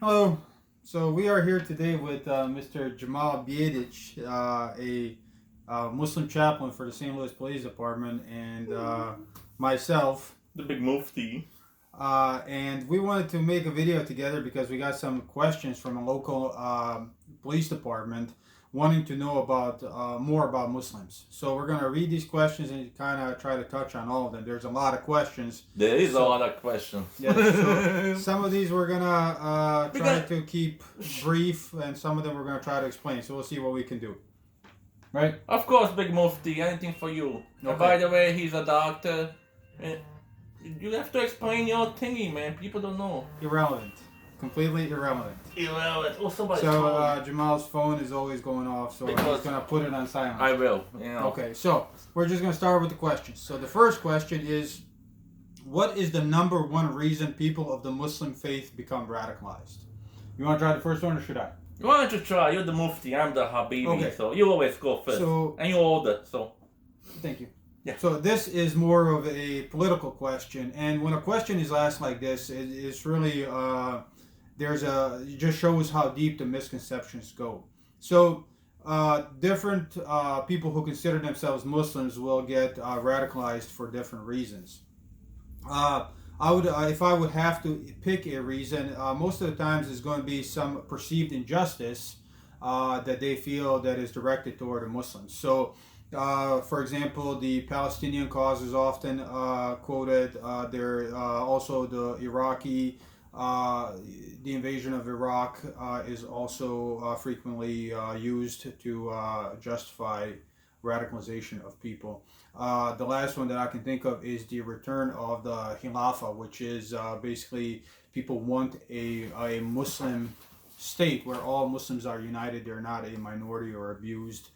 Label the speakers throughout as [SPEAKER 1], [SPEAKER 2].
[SPEAKER 1] Hello. So we are here today with Mr. Jamal Biedic, a Muslim chaplain for the St. Louis Police Department, and myself.
[SPEAKER 2] The big Mufti.
[SPEAKER 1] And we wanted to make a video together because we got some questions from a local police department wanting to know about more about Muslims. So we're going to read these questions and kind of try to touch on all of them. There's a lot of questions.
[SPEAKER 2] There is a lot of questions.
[SPEAKER 1] Yeah, so some of these we're going to try to keep brief, and some of them we're going to try to explain. So we'll see what we can do. Right?
[SPEAKER 2] Of course, big Mufti, anything for you.
[SPEAKER 1] Okay.
[SPEAKER 2] By the way, he's a doctor. You have to explain your thingy, man. People don't know.
[SPEAKER 1] Irrelevant. Completely irrelevant.
[SPEAKER 2] Irrelevant. Oh, somebody's
[SPEAKER 1] So
[SPEAKER 2] calling.
[SPEAKER 1] Jamal's phone is always going off, so
[SPEAKER 2] Because
[SPEAKER 1] he's going to put it on silent.
[SPEAKER 2] I will.
[SPEAKER 1] Okay, so we're just going to start with the questions. So the first question is, what is the number one reason people of the Muslim faith become radicalized? You want to try the first one, or should I?
[SPEAKER 2] Why don't you try? You're the Mufti, I'm the Habibi,
[SPEAKER 1] Okay.
[SPEAKER 2] so you always go first.
[SPEAKER 1] So,
[SPEAKER 2] and you're older, so.
[SPEAKER 1] thank you.
[SPEAKER 2] Yeah.
[SPEAKER 1] So this is more of a political question, and when a question is asked like this, it's really it just shows how deep the misconceptions go. So different people who consider themselves Muslims will get radicalized for different reasons. I would, if I would have to pick a reason, most of the times it's going to be some perceived injustice that they feel that is directed toward the Muslims. So, for example, the Palestinian cause is often quoted. There also the Iraqi, the invasion of Iraq is also frequently used to justify radicalization of people. The last one that I can think of is the return of the Khilafah, which is basically people want a Muslim state where all Muslims are united. They're not a minority or abused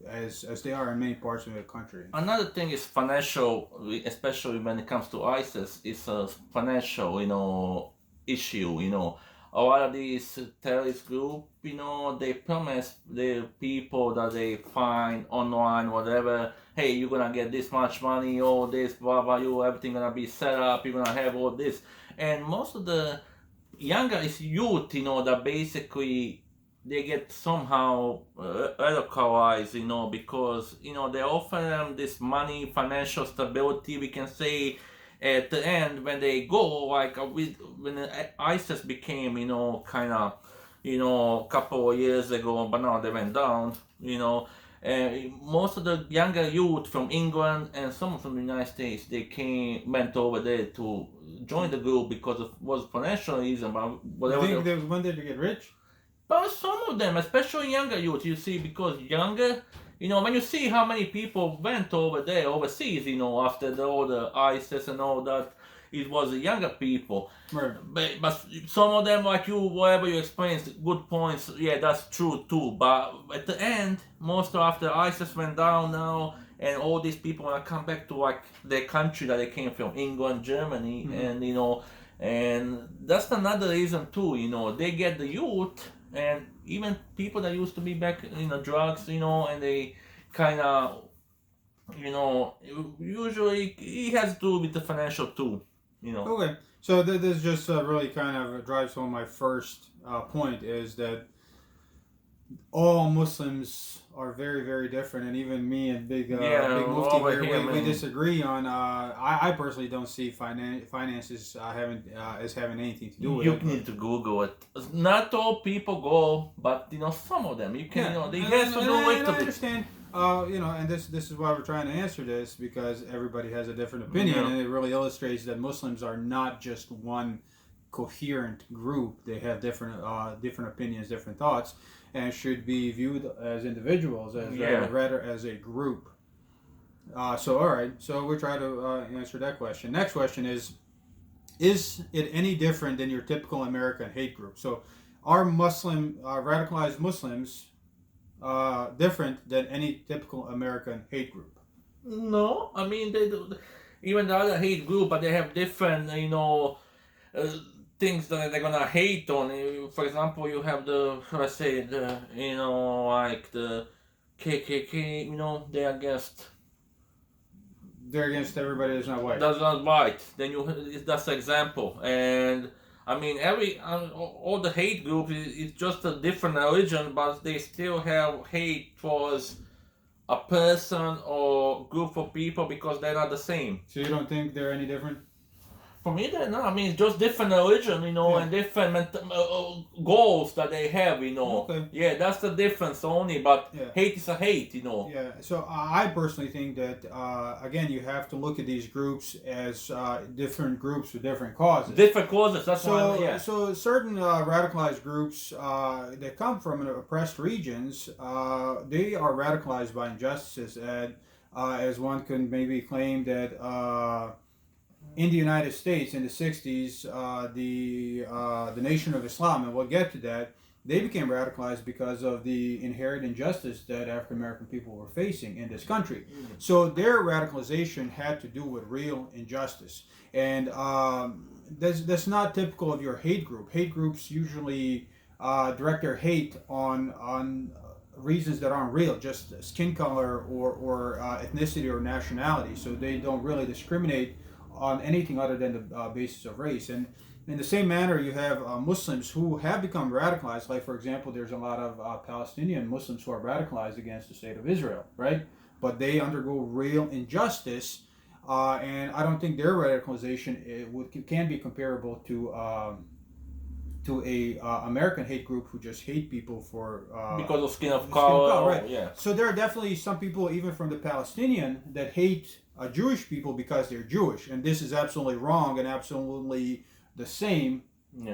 [SPEAKER 1] as they are in many parts of the country.
[SPEAKER 2] Another thing is financial, especially when it comes to ISIS, it's a financial, issue. A lot of these terrorist group, they promise the people that they find online, whatever, hey, you're gonna get this much money, all this, blah, blah, everything gonna be set up, you're gonna have all this. And most of the younger youth, that basically they get somehow radicalized, because, they offer them this money, financial stability, we can say. At the end, when they go, like when ISIS became, kind of, a couple of years ago, but now they went down, most of the younger youth from England and some from the United States, they went over there to join the group because it was financial reason, but whatever.
[SPEAKER 1] You think when did you get rich?
[SPEAKER 2] But some of them, especially younger youth, you see, because younger, when you see how many people went over there overseas, after all the ISIS and all that, it was the younger people.
[SPEAKER 1] Right.
[SPEAKER 2] But some of them, like you, whatever you explained, good points, yeah, that's true too. But at the end, most after ISIS went down now, and all these people want to come back to like their country that they came from, England, Germany,
[SPEAKER 1] Mm-hmm.
[SPEAKER 2] and that's another reason too, they get the youth, and even people that used to be back in the drugs, and they kind of, usually it has to do with the financial too,
[SPEAKER 1] Okay, so this just really kind of drives home my first point, is that all Muslims are very, very different, and even me and Big Mufti here, we disagree on. I personally don't see finances as having anything to do with
[SPEAKER 2] it.
[SPEAKER 1] it.
[SPEAKER 2] You need to Google it. Not all people go, but some of them you can. They have to do it.
[SPEAKER 1] I understand. And this is why we're trying to answer this, because everybody has a different opinion, and it really illustrates that Muslims are not just one coherent group. They have different opinions, different thoughts, and should be viewed as individuals, rather as a group. So all right, so we'll try to answer that question. Next question is it any different than your typical American hate group? So are radicalized Muslims different than any typical American hate group?
[SPEAKER 2] No, I mean they do. Even the other hate group, but they have different, things that they're gonna hate on. For example, you have let's say like the KKK.
[SPEAKER 1] They're against everybody that's not white.
[SPEAKER 2] That's not white. Then that's an example. And I mean, all the hate groups is just a different religion, but they still have hate towards a person or group of people because they're not the same.
[SPEAKER 1] So you don't think they're any different?
[SPEAKER 2] For me, they're not. I mean, it's just different religion,
[SPEAKER 1] Yeah.
[SPEAKER 2] and different goals that they have,
[SPEAKER 1] Okay.
[SPEAKER 2] Yeah, that's the difference only. But
[SPEAKER 1] Yeah.
[SPEAKER 2] hate is a hate,
[SPEAKER 1] Yeah. So I personally think that again, you have to look at these groups as different groups with different causes.
[SPEAKER 2] Different causes. That's
[SPEAKER 1] So,
[SPEAKER 2] why. Yeah.
[SPEAKER 1] so certain radicalized groups that come from oppressed regions, they are radicalized by injustices, and as one can maybe claim that in the United States in the '60s, the Nation of Islam, and we'll get to that, they became radicalized because of the inherent injustice that African American people were facing in this country. So their radicalization had to do with real injustice, and that's not typical of your hate group. Hate groups usually direct their hate on reasons that aren't real, just skin color or ethnicity or nationality. So they don't really discriminate on anything other than the basis of race. And in the same manner, you have Muslims who have become radicalized. Like, for example, there's a lot of Palestinian Muslims who are radicalized against the state of Israel, right? But they undergo real injustice, and I don't think their radicalization can be comparable to a American hate group who just hate people for
[SPEAKER 2] because of skin of color.
[SPEAKER 1] Right?
[SPEAKER 2] Yeah.
[SPEAKER 1] So there are definitely some people, even from the Palestinian, that hate Jewish people because they're Jewish, and this is absolutely wrong and absolutely the same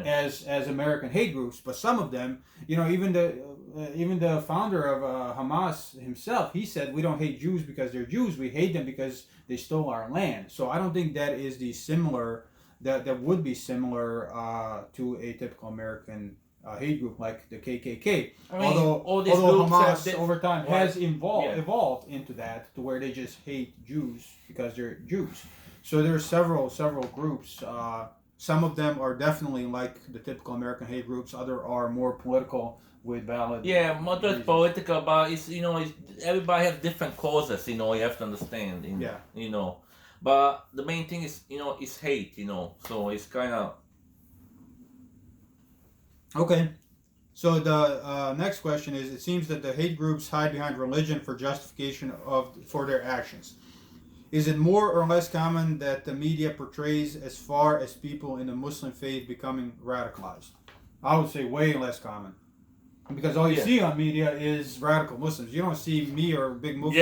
[SPEAKER 1] as American hate groups. But some of them, even the founder of Hamas himself, he said we don't hate Jews because they're Jews. We hate them because they stole our land. So I don't think that is that would be similar to a typical American hate group like the KKK.
[SPEAKER 2] I mean,
[SPEAKER 1] although Hamas over time has evolved into that, to where they just hate Jews because they're Jews. So there's several groups. Some of them are definitely like the typical American hate groups. Other are more political with valid.
[SPEAKER 2] Yeah, moderate political, but it's everybody has different causes. You have to understand. But the main thing is is hate. So it's kind of.
[SPEAKER 1] Okay, so the next question is: it seems that the hate groups hide behind religion for justification for their actions. Is it more or less common that the media portrays as far as people in the Muslim faith becoming radicalized? I would say way less common, because all you see on media is radical Muslims. You don't see me or Big Mufti.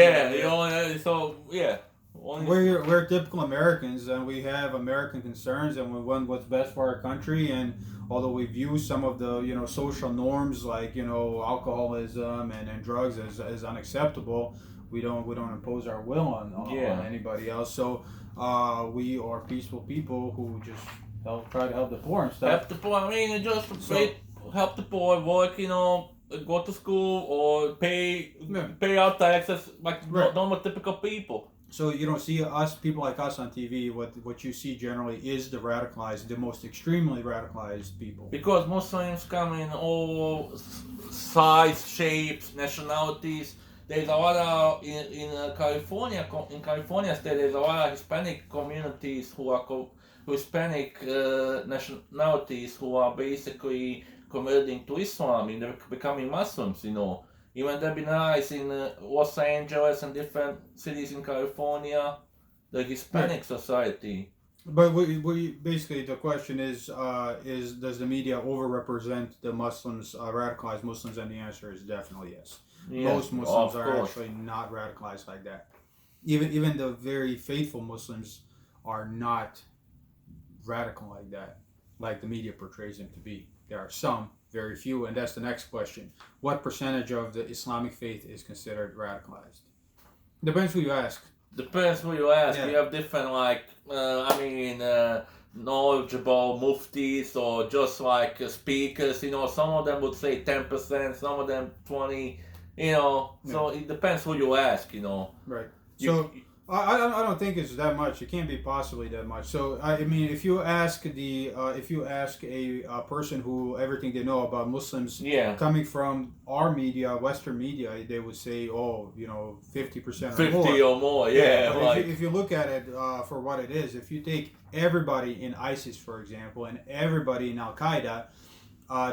[SPEAKER 1] We're typical Americans, and we have American concerns, and we want what's best for our country. And although we view some of the social norms like alcoholism and drugs as unacceptable, we don't impose our will on anybody else. So we are peaceful people who just try to help the poor and stuff.
[SPEAKER 2] Help the poor. I mean, help the poor, work. Go to school or pay out taxes like normal typical people.
[SPEAKER 1] So you don't see people like us on TV. What you see generally is the radicalized, the most extremely radicalized people.
[SPEAKER 2] Because Muslims come in all size, shapes, nationalities. There's a lot of in California. In California state, there's a lot of Hispanic communities who are Hispanic nationalities who are basically converting to Islam and they're becoming Muslims. Even that'd be nice in Los Angeles and different cities in California, the Hispanic society.
[SPEAKER 1] But we basically the question is does the media overrepresent the Muslims, radicalized Muslims? And the answer is definitely yes. Most Muslims are actually not radicalized like that. Even the very faithful Muslims are not radical like that, like the media portrays them to be. There are some, very few, and that's the next question. What percentage of the Islamic faith is considered radicalized? Depends who you ask.
[SPEAKER 2] Depends who you ask. We have different, knowledgeable muftis or just like speakers. Some of them would say 10%, some of them 20%. So it depends who you ask.
[SPEAKER 1] Right. I don't think it's that much. It can't be possibly that much. So I mean, if you ask a person who everything they know about Muslims
[SPEAKER 2] Yeah,
[SPEAKER 1] coming from our media, Western media, they would say, oh, 50% or
[SPEAKER 2] 50
[SPEAKER 1] more.
[SPEAKER 2] or more.
[SPEAKER 1] Yeah,
[SPEAKER 2] Yeah,
[SPEAKER 1] but
[SPEAKER 2] like
[SPEAKER 1] if you look at it for what it is, if you take everybody in ISIS, for example, and everybody in Al Qaeda,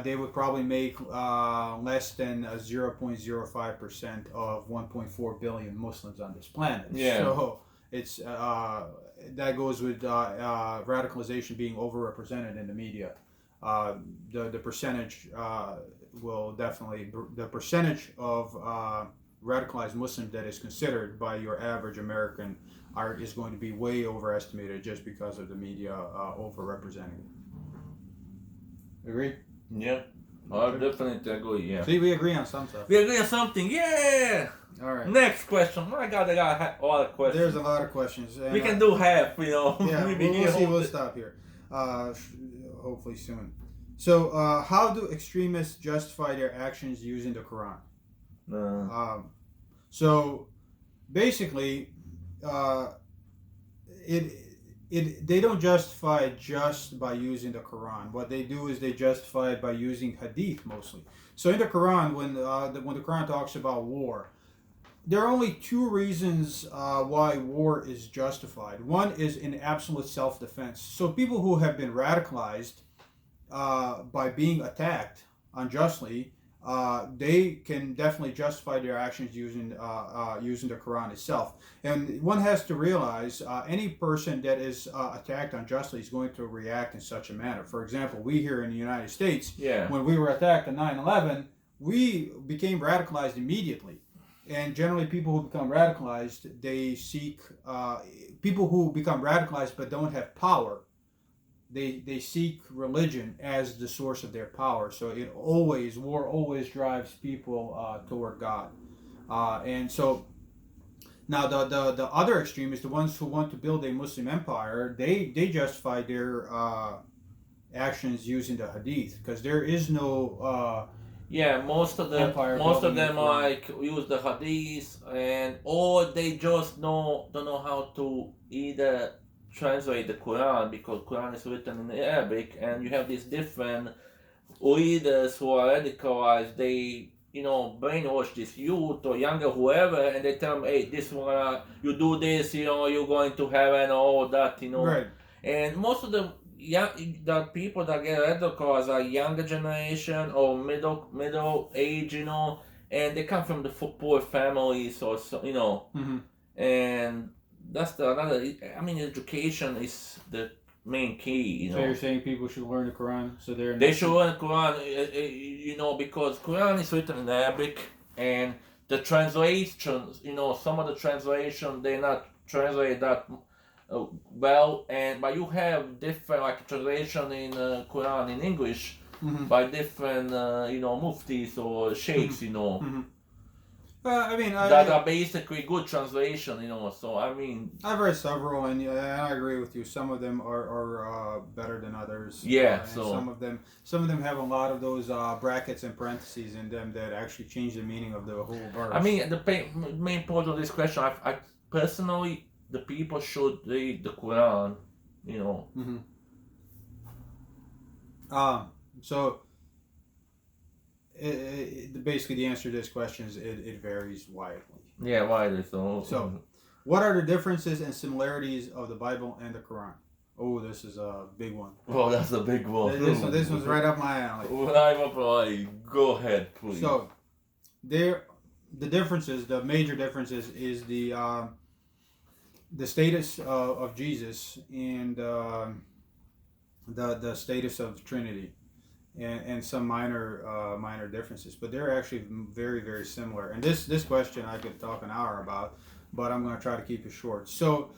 [SPEAKER 1] they would probably make less than 0.05% of 1.4 billion Muslims on this planet.
[SPEAKER 2] yeah,
[SPEAKER 1] So it's that goes with radicalization being overrepresented in the media. The percentage will definitely the percentage of radicalized Muslims that is considered by your average American is going to be way overestimated just because of the media overrepresenting it. Agree?
[SPEAKER 2] yeah. I definitely agree. Yeah,
[SPEAKER 1] See, we agree on some stuff.
[SPEAKER 2] we agree on something. Yeah.
[SPEAKER 1] All right.
[SPEAKER 2] Next question. My God, I got a lot of questions.
[SPEAKER 1] There's a lot of questions.
[SPEAKER 2] We can do half.
[SPEAKER 1] Yeah,
[SPEAKER 2] We be
[SPEAKER 1] we'll
[SPEAKER 2] here
[SPEAKER 1] see.
[SPEAKER 2] all
[SPEAKER 1] We'll
[SPEAKER 2] day.
[SPEAKER 1] stop here. Hopefully soon. So, how do extremists justify their actions using the Quran? Um, so, basically, uh, it they don't justify it just by using the Quran. What they do is they justify it by using Hadith mostly. So, in the Quran, when the Quran talks about war, there are only two reasons why war is justified. One is in absolute self-defense. So people who have been radicalized by being attacked unjustly, they can definitely justify their actions using the Quran itself. And one has to realize any person that is attacked unjustly is going to react in such a manner. For example, we here in the United States,
[SPEAKER 2] Yeah.
[SPEAKER 1] when we were attacked on 9/11, we became radicalized immediately. And generally, people who become radicalized, they seek people who become radicalized but don't have power. They seek religion as the source of their power. So war always drives people toward God. And so now the other extremists, the ones who want to build a Muslim empire, they justify their actions using the Hadith because there is no
[SPEAKER 2] Yeah, most of
[SPEAKER 1] empire
[SPEAKER 2] them
[SPEAKER 1] building
[SPEAKER 2] like use the hadith, and or they just don't know how to either translate the Quran because Quran is written in Arabic, and you have these different leaders who are radicalized. They brainwash this youth or younger whoever, and they tell them, hey, this one you do this, you're going to heaven, all that,
[SPEAKER 1] right.
[SPEAKER 2] and most of them, yeah, the people that get radicalized are younger generation or middle age, and they come from the poor families or so,
[SPEAKER 1] Mm-hmm.
[SPEAKER 2] and that's another. I mean, education is the main key,
[SPEAKER 1] So you're saying people should learn the Quran so they're
[SPEAKER 2] They should learn Quran, because Quran is written in Arabic, and the translations, some of the translation they not translate that well, but you have different like translation in Quran in English
[SPEAKER 1] Mm-hmm.
[SPEAKER 2] by different muftis or sheikhs,
[SPEAKER 1] Mm-hmm. I mean,
[SPEAKER 2] that are basically good translation, So I mean,
[SPEAKER 1] I've read several, and I agree with you. Some of them are better than others.
[SPEAKER 2] Yeah,
[SPEAKER 1] and
[SPEAKER 2] so-
[SPEAKER 1] some of them have a lot of those brackets and parentheses in them that actually change the meaning of the whole verse.
[SPEAKER 2] I mean, the main point of this question, I personally, the people should read the Quran,
[SPEAKER 1] Mm-hmm. So basically, the answer to this question is it varies widely.
[SPEAKER 2] Yeah, widely.
[SPEAKER 1] So, what are the differences and similarities of the Bible and the Quran? Oh, this is a big one.
[SPEAKER 2] Oh, that's a big one.
[SPEAKER 1] This one's right up my alley.
[SPEAKER 2] Go ahead, please.
[SPEAKER 1] So, the differences, the major differences, is the status of Jesus and the status of Trinity, and some minor differences, but they're actually very, very similar. And this question I could talk an hour about, but I'm going to try to keep it short. So,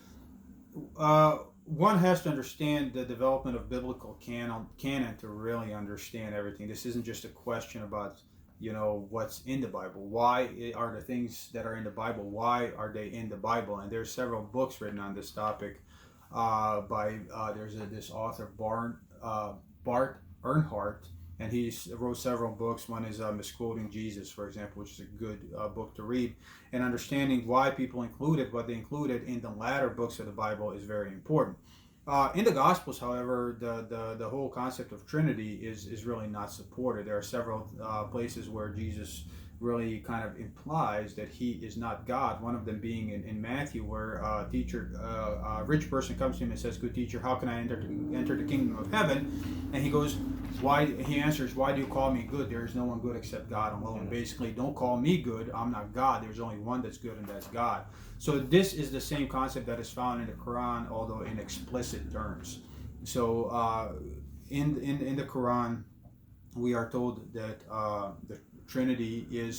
[SPEAKER 1] one has to understand the development of biblical canon to really understand everything. This isn't just a question about what's in the Bible. Why are the things that are in the Bible? Why are they in the Bible? And there's several books written on this topic by this author Bart Earnhardt, and he wrote several books. One is Misquoting Jesus, for example, which is a good book to read. And understanding why people included what they included in the latter books of the Bible is very important. In the Gospels, however, the whole concept of Trinity is really not supported. There are several places where Jesus really kind of implies that he is not God. One of them being in Matthew, where a rich person comes to him and says, "Good teacher, how can I enter the kingdom of heaven?" And he goes, "Why?" He answers, "Why do you call me good? There is no one good except God alone." Basically, don't call me good. I'm not God. There's only one that's good, and that's God. So this is the same concept that is found in the Quran, although in explicit terms. So in the Quran, we are told that the Trinity is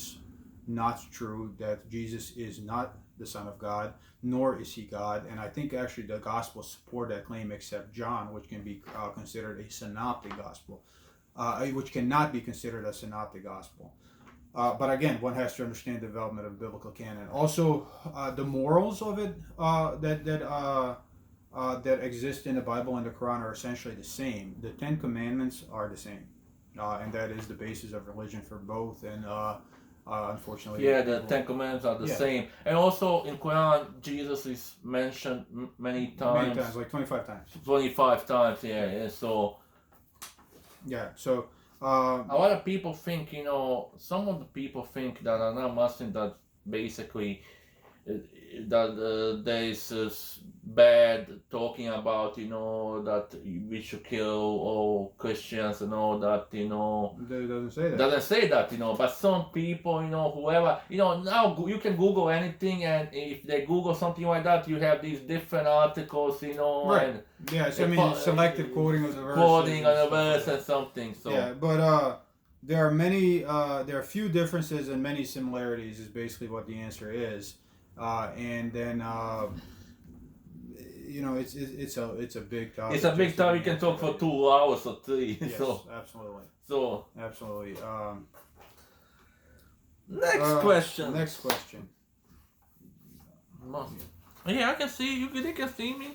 [SPEAKER 1] not true, that Jesus is not the Son of God, nor is he God. And I think actually the Gospels support that claim, except John, which can be considered a synoptic Gospel, which cannot be considered a synoptic Gospel. But again, one has to understand the development of biblical canon. Also, the morals of it that exist in the Bible and the Quran are essentially the same. The Ten Commandments are the same. And that is the basis of religion for both, and unfortunately,
[SPEAKER 2] the Ten Commandments are the same. And also in Quran, Jesus is mentioned many times,
[SPEAKER 1] like 25 times.
[SPEAKER 2] 25 times, so a lot of people think, some of the people think that are not Muslim, that basically that there is bad talking about, that we should kill all Christians and all that,
[SPEAKER 1] It doesn't say that.
[SPEAKER 2] Doesn't say that, but some people, whoever, now you can Google anything, and if they Google something like that, you have these different articles,
[SPEAKER 1] Right.
[SPEAKER 2] and
[SPEAKER 1] yes, I mean selective quoting of the verse.
[SPEAKER 2] Quoting on a verse and something. So
[SPEAKER 1] yeah, but there are many, there are few differences and many similarities. Is basically what the answer is. And then it's a big topic.
[SPEAKER 2] It's a big topic. You can talk for 2 hours or 3.
[SPEAKER 1] Yes,
[SPEAKER 2] so
[SPEAKER 1] absolutely.
[SPEAKER 2] Next question.
[SPEAKER 1] Next question.
[SPEAKER 2] Yeah, I can see you. They can see me.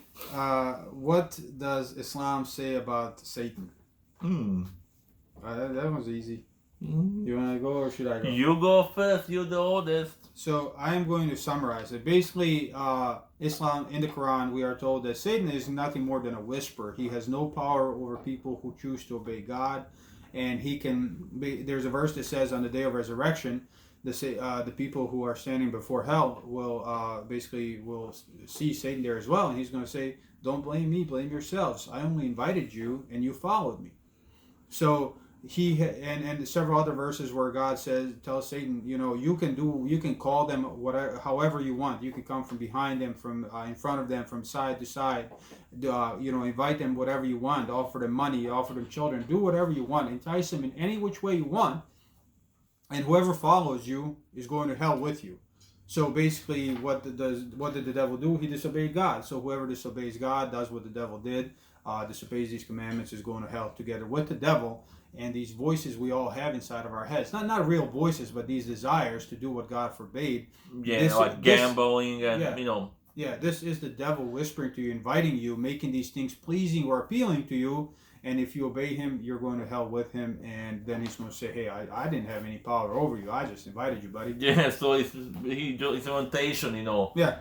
[SPEAKER 1] What does Islam say about Satan? That one's easy. You want to go or should I go?
[SPEAKER 2] You go first. You're the oldest.
[SPEAKER 1] So I am going to summarize it. Basically, Islam, in the Quran, we are told that Satan is nothing more than a whisperer. He has no power over people who choose to obey God, and he can. There's a verse that says, on the day of resurrection, the people who are standing before hell will see Satan there as well, and he's going to say, "Don't blame me, blame yourselves. I only invited you, and you followed me." So. And several other verses where God tells Satan, you can call them however you want. You can come from behind them, from in front of them, from side to side. Invite them whatever you want. Offer them money, offer them children. Do whatever you want. Entice them in any which way you want. And whoever follows you is going to hell with you. So basically, what did the devil do? He disobeyed God. So whoever disobeys God does what the devil did. Disobeys these commandments is going to hell together with the devil. And these voices we all have inside of our heads, not real voices, but these desires to do what God forbade.
[SPEAKER 2] Gambling and
[SPEAKER 1] this is the devil whispering to you, inviting you, making these things pleasing or appealing to you. And if you obey him, you're going to hell with him. And then he's going to say, "Hey, I didn't have any power over you. I just invited you, buddy."
[SPEAKER 2] Yeah, so it's a temptation,
[SPEAKER 1] Yeah.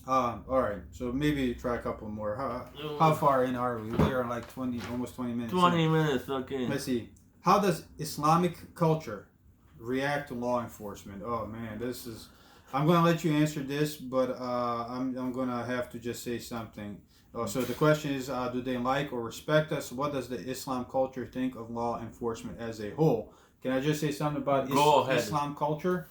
[SPEAKER 1] All right, so maybe try a couple more. How far in are we? We are like almost 20 minutes.
[SPEAKER 2] 20 minutes, okay.
[SPEAKER 1] Let's see. How does Islamic culture react to law enforcement? Oh man, I'm going to let you answer this, but I'm going to have to just say something. So the question is, do they like or respect us? What does the Islam culture think of law enforcement as a whole? Can I just say something about Islam culture?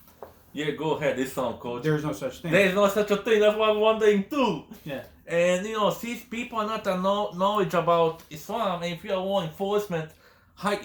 [SPEAKER 2] Yeah, go ahead. Islam culture.
[SPEAKER 1] There's no such thing.
[SPEAKER 2] There's no such a thing. That's what I'm wondering too.
[SPEAKER 1] Yeah.
[SPEAKER 2] And since people are not knowledge about Islam, and if you are law enforcement,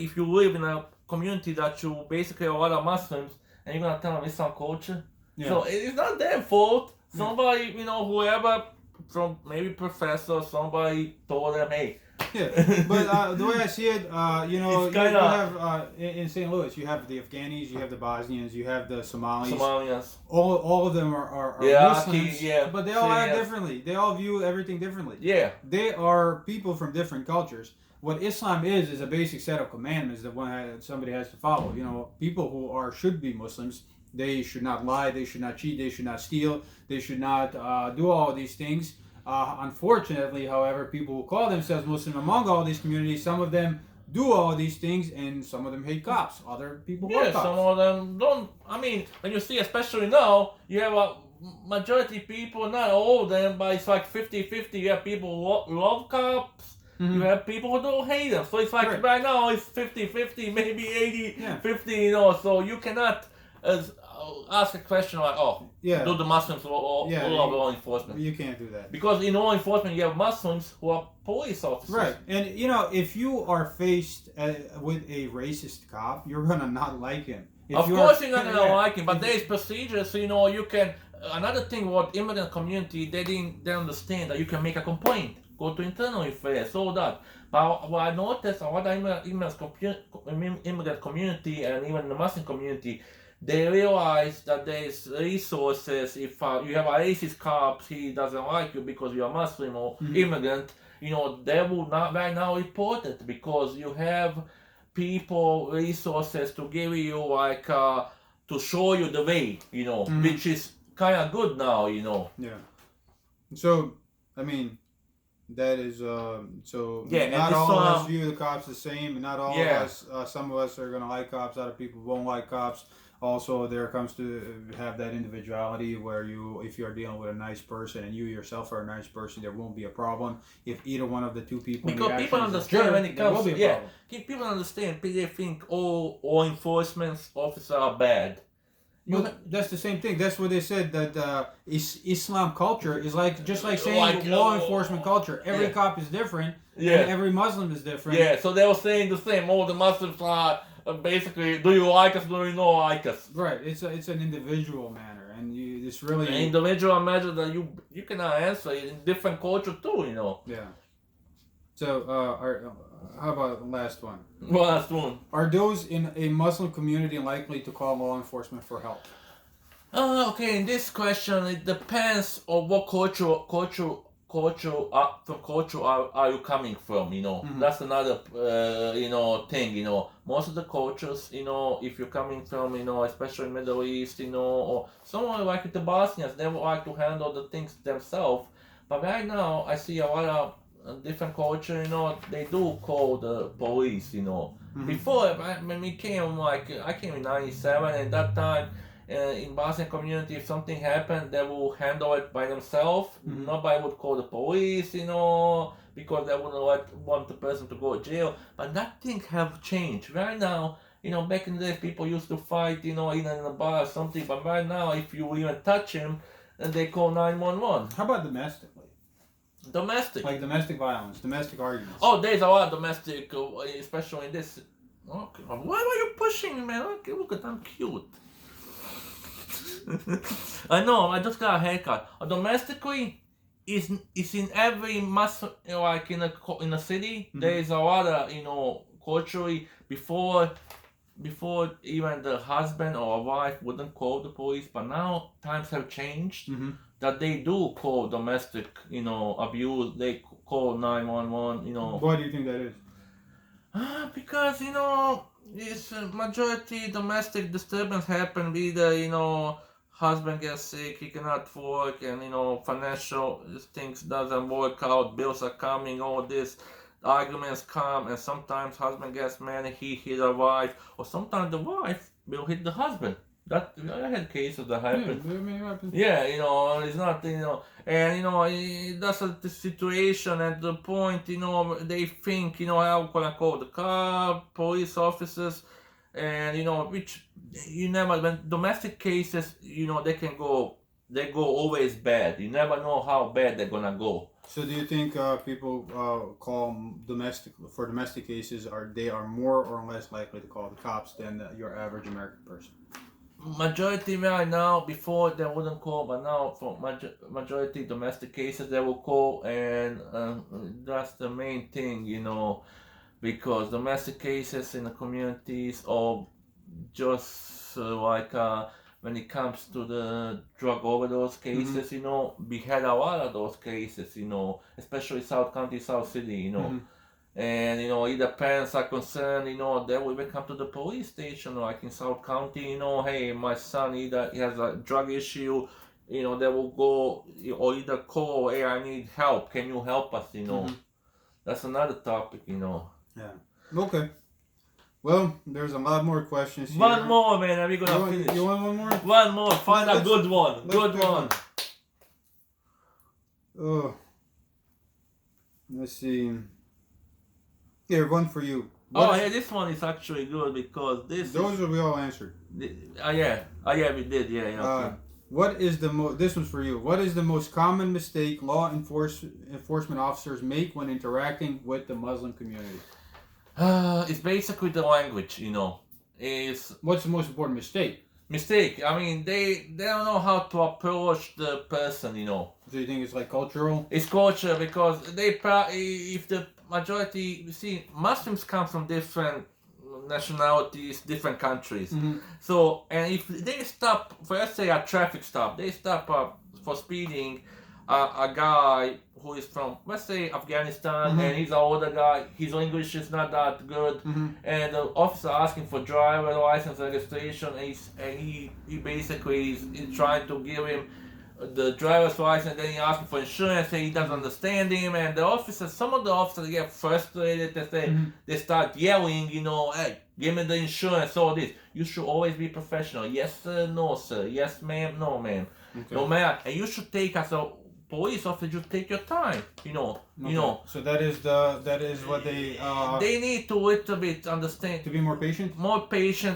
[SPEAKER 2] if you live in a community that you basically a lot of Muslims, and you're gonna tell them Islam culture, so it's not their fault. Somebody, whoever, from maybe professor, somebody told them, "Hey."
[SPEAKER 1] Yeah, but the way I see it, you have in St. Louis, you have the Afghanis, you have the Bosnians, you have the Somalis. All of them are Muslims, but they all act differently. They all view everything differently.
[SPEAKER 2] Yeah,
[SPEAKER 1] they are people from different cultures. what Islam is a basic set of commandments that somebody has to follow. People who should be Muslims, they should not lie, they should not cheat, they should not steal, they should not do all these things. Unfortunately, however, people who call themselves Muslim among all these communities, some of them do all these things, and some of them hate cops. Other people love cops.
[SPEAKER 2] Some of them don't. I mean, when you see, especially now, you have a majority people, not all of them, but it's like 50-50. You have people who love cops. Mm-hmm. You have people who don't hate them. So it's like right now it's 50-50, maybe 80-50, so you cannot ask a question like, do the Muslims love law enforcement?
[SPEAKER 1] You can't do that.
[SPEAKER 2] Because in law enforcement you have Muslims who are police officers.
[SPEAKER 1] Right. And, if you are faced with a racist cop, you're going to not like him.
[SPEAKER 2] Of course you're not going to like him, but there's procedures, you can... Another thing what immigrant community, they understand that you can make a complaint, go to internal affairs, all that. But what I noticed, what immigrant community and even the Muslim community, they realize that there's resources. If you have a racist cop, he doesn't like you because you're a Muslim or immigrant, they will not right now report it because you have people, resources to give you to show you the way, which is kind of good now,
[SPEAKER 1] Yeah. So, I mean, that is not all of us view the cops the same, and not all of us, some of us are going to like cops, other people won't like cops. Also, there comes to have that individuality where if you're dealing with a nice person and you yourself are a nice person, there won't be a problem. If either one of the two people
[SPEAKER 2] because people understand when it comes people understand, they think all law enforcement officers are bad.
[SPEAKER 1] Well, that's the same thing. That's what they said, that Islam culture is just like saying law enforcement culture. Every cop is different, and every Muslim is different.
[SPEAKER 2] Yeah, so they were saying the same. All the Muslims are basically, do you like us, do you not like us?
[SPEAKER 1] Right, it's an individual matter, and it's really...
[SPEAKER 2] An individual matter that you cannot answer in different culture too,
[SPEAKER 1] Yeah. So, how about the last one?
[SPEAKER 2] Last one.
[SPEAKER 1] Are those in a Muslim community likely to call law enforcement for help?
[SPEAKER 2] Okay, in this question, it depends on what culture are you coming from, That's another, thing, Most of the cultures, if you're coming from, especially Middle East, or somewhere like the Bosnians, they would like to handle the things themselves. But right now, I see a lot of different culture, they do call the police, Before, when we came, I came in 97, and that time, in Bosnian community, if something happened, they will handle it by themselves. Nobody would call the police, because they wouldn't want the person to go to jail. But that thing have changed. Right now, back in the day, people used to fight, either in a bar or something. But right now, if you even touch him, then they call 911.
[SPEAKER 1] How about domestically?
[SPEAKER 2] Domestic.
[SPEAKER 1] Like domestic violence, domestic arguments.
[SPEAKER 2] Oh, there's a lot of domestic, especially in this. Okay. Why are you pushing me, man? Okay, look at I'm cute. I know, I just got a haircut. Domestically, is in every muscle, like in a city. There is a lot of culturally before even the husband or wife wouldn't call the police, but now times have changed that they do call domestic abuse. They call 911.
[SPEAKER 1] Why do you think that is?
[SPEAKER 2] Because it's majority domestic disturbance happen either husband gets sick, he cannot work, and financial things doesn't work out, bills are coming, all this, arguments come, and sometimes husband gets mad and he hit a wife, or sometimes the wife will hit the husband. That I had cases that happened. Yeah, it's not and that's the situation at the point. They think how can I call the cop, police officers, and which you never. When domestic cases, they go always bad. You never know how bad they're gonna go.
[SPEAKER 1] So do you think people call domestic cases they are more or less likely to call the cops than your average American person?
[SPEAKER 2] Majority right now, before they wouldn't call, but now for majority domestic cases they will call, and that's the main thing, because domestic cases in the communities are just when it comes to the drug overdose cases, we had a lot of those cases, especially South County, South City, and either parents are concerned, they will even come to the police station, like in South County, hey, my son either he has a drug issue, they will go or either call, hey, I need help, can you help us, That's another topic,
[SPEAKER 1] Yeah. Okay. Well, there's a lot more questions here.
[SPEAKER 2] One more, man. Are we gonna finish?
[SPEAKER 1] You want one more?
[SPEAKER 2] One more. Find a good one. Good one.
[SPEAKER 1] Oh. Let's see. Here, one for you.
[SPEAKER 2] This one is actually good because
[SPEAKER 1] those we all answered.
[SPEAKER 2] Yeah, we did. Yeah. Okay.
[SPEAKER 1] What is this one's for you. What is the most common mistake law enforcement officers make when interacting with the Muslim community?
[SPEAKER 2] It's basically the language,
[SPEAKER 1] What's the most important mistake?
[SPEAKER 2] I mean, they don't know how to approach the person,
[SPEAKER 1] So you think it's like cultural?
[SPEAKER 2] It's culture because if the majority, Muslims come from different nationalities, different countries.
[SPEAKER 1] Mm-hmm.
[SPEAKER 2] So, and if they stop, for let's say a traffic stop, they stop for speeding, a guy who is from, let's say, Afghanistan, and he's an older guy, his English is not that good, and the officer asking for driver license registration, and he basically is trying to give him the driver's license, then he asking for insurance, and he doesn't understand him, and some of the officers get frustrated, they start yelling, hey, give me the insurance, all this. You should always be professional. Yes sir, no sir. Yes ma'am, no ma'am. Okay. No matter, and you should take as a police officer, you take your time,
[SPEAKER 1] Okay. So that is what
[SPEAKER 2] they need to little bit understand,
[SPEAKER 1] to be more patient,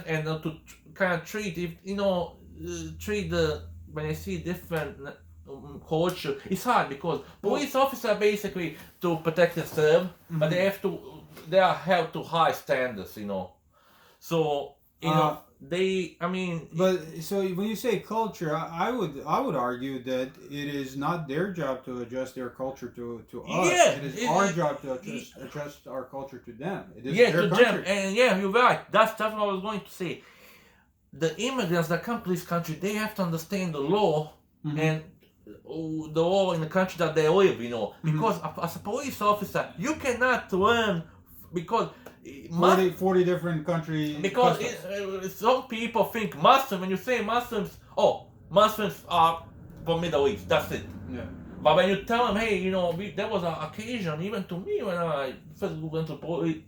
[SPEAKER 2] and to kind of treat when they see different culture. It's hard because police officers are basically to protect and serve, but they are held to high standards, So
[SPEAKER 1] But so when you say culture, I would argue that it is not their job to adjust their culture to us.
[SPEAKER 2] Yeah,
[SPEAKER 1] it is our job to adjust our culture to them. It is
[SPEAKER 2] their country. Them. And you're right. That's what I was going to say. The immigrants that come to this country, they have to understand the law and the law in the country that they live, Because as a police officer, you cannot learn because
[SPEAKER 1] 40 different countries.
[SPEAKER 2] Because some people think Muslim, when you say Muslims, Muslims are from Middle East, that's it.
[SPEAKER 1] Yeah.
[SPEAKER 2] But when you tell them, hey, there was an occasion, even to me, when I first went to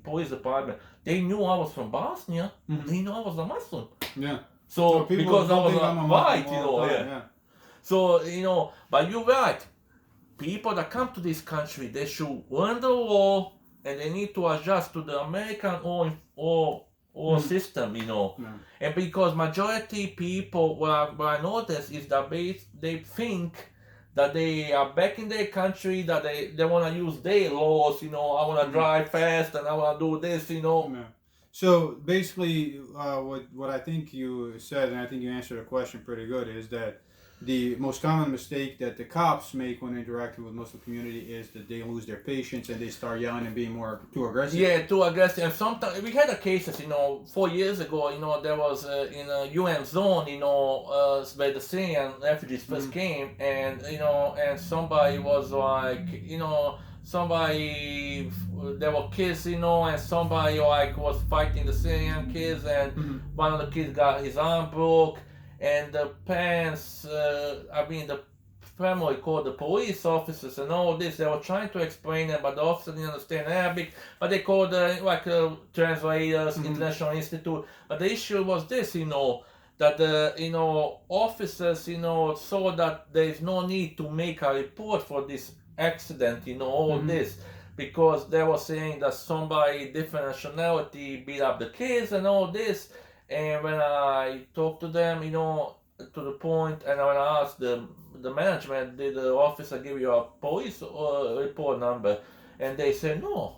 [SPEAKER 2] police department, they knew I was from Bosnia, they knew I was a Muslim.
[SPEAKER 1] Yeah.
[SPEAKER 2] So because I was white, yeah. So, but you're right. People that come to this country, they should learn the law, and they need to adjust to the American or system, Yeah. And because majority people, what I notice is that they think that they are back in their country, that they want to use their laws, I want to drive fast and I want to do this,
[SPEAKER 1] Yeah. So basically, what I think you said, and I think you answered the question pretty good, is that the most common mistake that the cops make when interacting with Muslim community is that they lose their patience and they start yelling and being too aggressive.
[SPEAKER 2] Yeah, too aggressive. And sometimes we had cases, 4 years ago, there was in a UN zone, where the Syrian refugees first came, and and somebody was like, there were kids, and somebody was fighting the Syrian kids, and one of the kids got his arm broke. And the parents, the family called the police officers and all this. They were trying to explain it, but the officers didn't understand Arabic. But they called translators, International Institute. But the issue was this, that the officers, saw that there is no need to make a report for this accident, all this. Because they were saying that somebody different nationality beat up the kids and all this. And when I talked to them, to the point, and when I asked the management, did the officer give you a police report number? And they said no.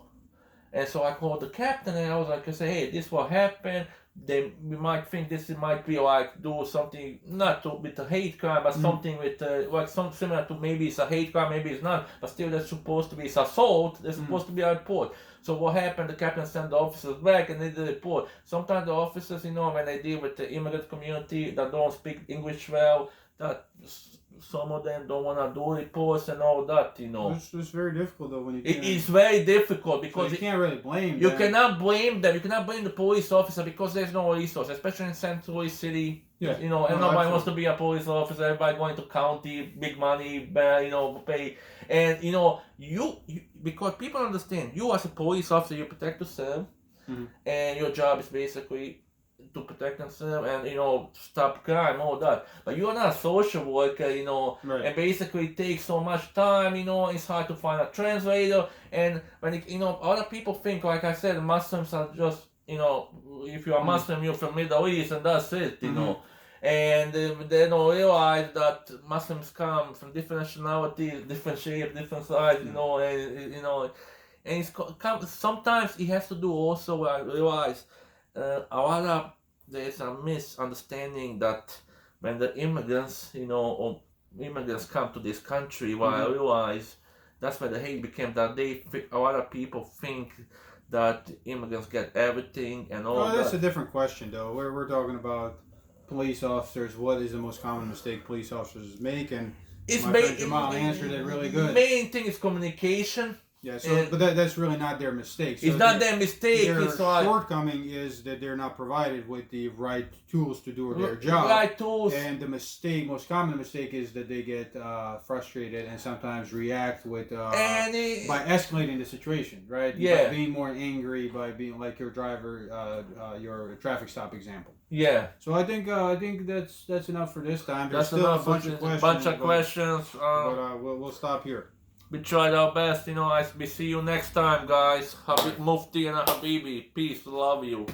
[SPEAKER 2] And so I called the captain, and I was like, hey, this what happened. We might think this might be like do something not with a hate crime, but something with some similar to maybe it's a hate crime, maybe it's not, but still that's supposed to be assault. There's supposed to be a report. So what happened? The captain sent the officers back and they did the report. Sometimes the officers, when they deal with the immigrant community that don't speak English well, that some of them don't want to do reports and all that,
[SPEAKER 1] It's very difficult though when you
[SPEAKER 2] It
[SPEAKER 1] can't.
[SPEAKER 2] is very difficult
[SPEAKER 1] So
[SPEAKER 2] because
[SPEAKER 1] you can't really blame
[SPEAKER 2] you
[SPEAKER 1] them.
[SPEAKER 2] cannot blame them. You cannot blame the police officer because there's no resource, especially in St. Louis City.
[SPEAKER 1] Yeah.
[SPEAKER 2] And
[SPEAKER 1] No,
[SPEAKER 2] nobody
[SPEAKER 1] absolutely.
[SPEAKER 2] wants to be a police officer. Everybody going to county, big money, pay. And you because people understand you as a police officer, you protect yourself, and your job is basically to protect themselves and stop crime, all that. But you're not a social worker,
[SPEAKER 1] Right.
[SPEAKER 2] and basically it takes so much time. It's hard to find a translator, and when other people think, like I said, Muslims are just if you're a Muslim, you're from Middle East, and that's it, And they don't realize that Muslims come from different nationalities, different shapes, different size, and sometimes it has to do also. I realize there's a misunderstanding that when the immigrants, or immigrants come to this country, what I realize that's when the hate became that a lot of people think that immigrants get everything and all that.
[SPEAKER 1] That's a different question though. We're talking about police officers. What is the most common mistake police officers make? And my friend Jamal answered it really good.
[SPEAKER 2] Main thing is communication.
[SPEAKER 1] Yeah, but that's really not their mistake. So
[SPEAKER 2] it's not their mistake.
[SPEAKER 1] Their
[SPEAKER 2] it's
[SPEAKER 1] shortcoming is that they're not provided with the right tools to do their job.
[SPEAKER 2] Right tools.
[SPEAKER 1] And the most common mistake is that they get frustrated and sometimes react with by escalating the situation, right?
[SPEAKER 2] Yeah.
[SPEAKER 1] By being more angry, by being like your driver, your traffic stop example.
[SPEAKER 2] Yeah.
[SPEAKER 1] So I think that's enough for this time. There's
[SPEAKER 2] still a bunch of questions.
[SPEAKER 1] But we'll stop here.
[SPEAKER 2] We tried our best, we see you next time, guys. Mufti and Habibi. Peace, love you.